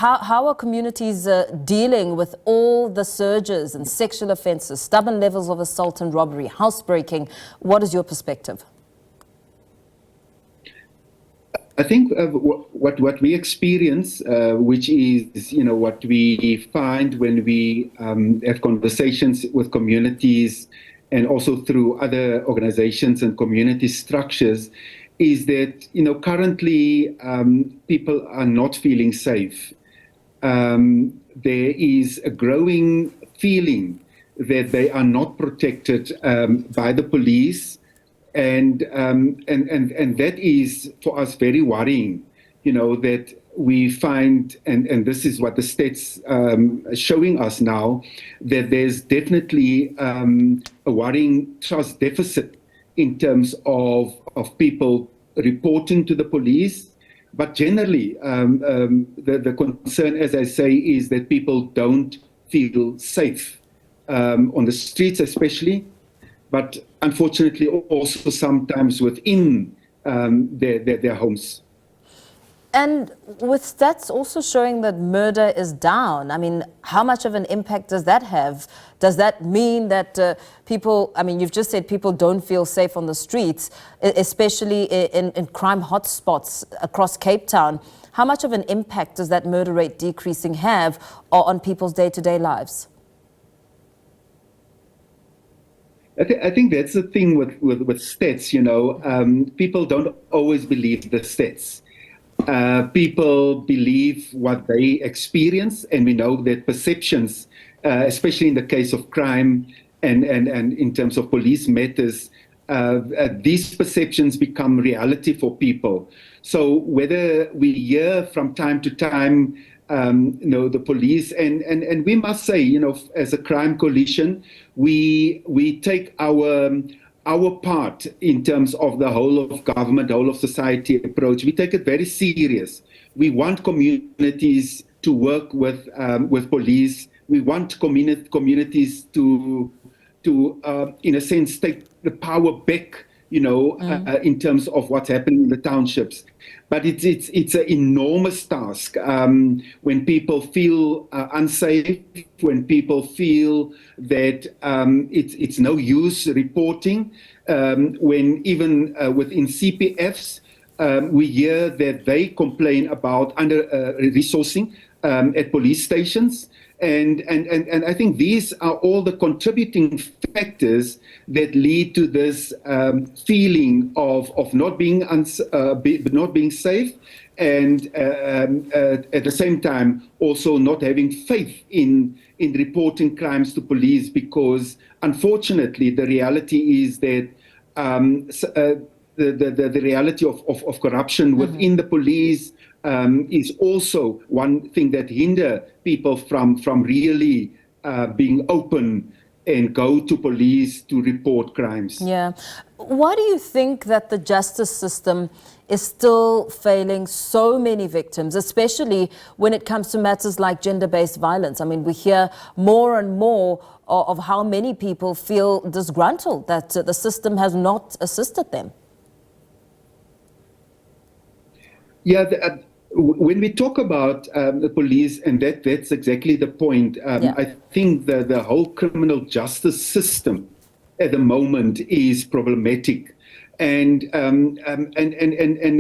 How are communities dealing with all the surges and sexual offences, stubborn levels of assault and robbery, housebreaking? What is your perspective? I think what we experience, which is what we find when we have conversations with communities and also through other organizations and community structures, is that currently people are not feeling safe. There is a growing feeling that they are not protected by the police, and that is for us very worrying. That we find, and this is what the stats are showing us now, that there's definitely a worrying trust deficit in terms of people reporting to the police. But generally, the concern, as I say, is that people don't feel safe on the streets especially, but unfortunately also sometimes within their homes. And with stats also showing that murder is down, I mean, how much of an impact does that have? Does that mean that people, I mean, you've just said people don't feel safe on the streets, especially in crime hotspots across Cape Town. How much of an impact does that murder rate decreasing have on people's day-to-day lives? I think that's the thing with stats, people don't always believe the stats. People believe what they experience, and we know that perceptions, especially in the case of crime and in terms of police matters, these perceptions become reality for people. So whether we hear from time to time, the police, and we must say, as a crime coalition, we take our part in terms of the whole of government, whole of society approach. We take it very serious. We want communities to work with police. We want communities to in a sense take the power back, in terms of what's happening in the townships. But it's an enormous task when people feel unsafe, when people feel that it's no use reporting, when even within CPFs, we hear that they complain about under-resourcing at police stations. And I think these are all the contributing factors that lead to this feeling of not being safe, and at the same time also not having faith in reporting crimes to police, because unfortunately the reality is that the reality of corruption within the police is also one thing that hinder people from really being open and go to police to report crimes. Yeah. Why do you think that the justice system is still failing so many victims, especially when it comes to matters like gender-based violence? I mean, we hear more and more of how many people feel disgruntled that the system has not assisted them. Yeah, when we talk about the police, and that's exactly the point, I think that the whole criminal justice system at the moment is problematic. And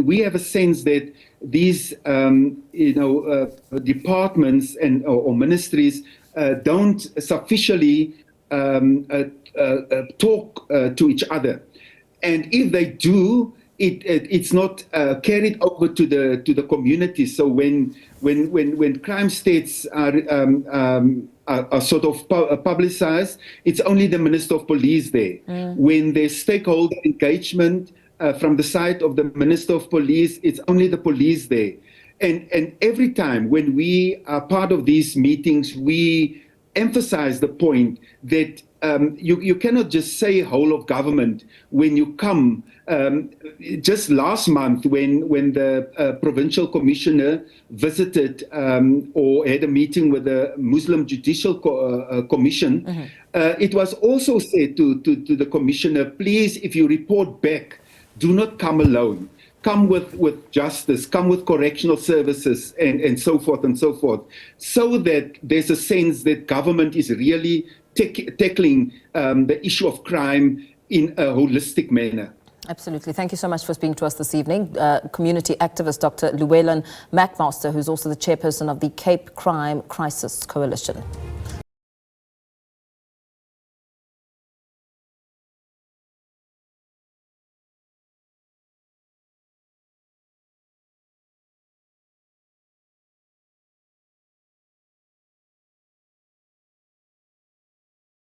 we have a sense that these departments or ministries don't sufficiently talk to each other. And if they do, it's not carried over to the community. So when crime stats are sort of publicized, it's only the Minister of Police there. When there's stakeholder engagement from the side of the Minister of Police, it's only the police there. And every time when we are part of these meetings, we emphasize the point that you cannot just say whole of government when you come. Just last month, when the provincial commissioner visited or had a meeting with the Muslim Judicial Commission, it was also said to the commissioner, please, if you report back, do not come alone. come with justice, come with correctional services, and so forth and so forth, so that there's a sense that government is really tackling the issue of crime in a holistic manner. Absolutely. Thank you so much for speaking to us this evening. Community activist Dr. Llewellyn MacMaster, who's also the chairperson of the Cape Crime Crisis Coalition.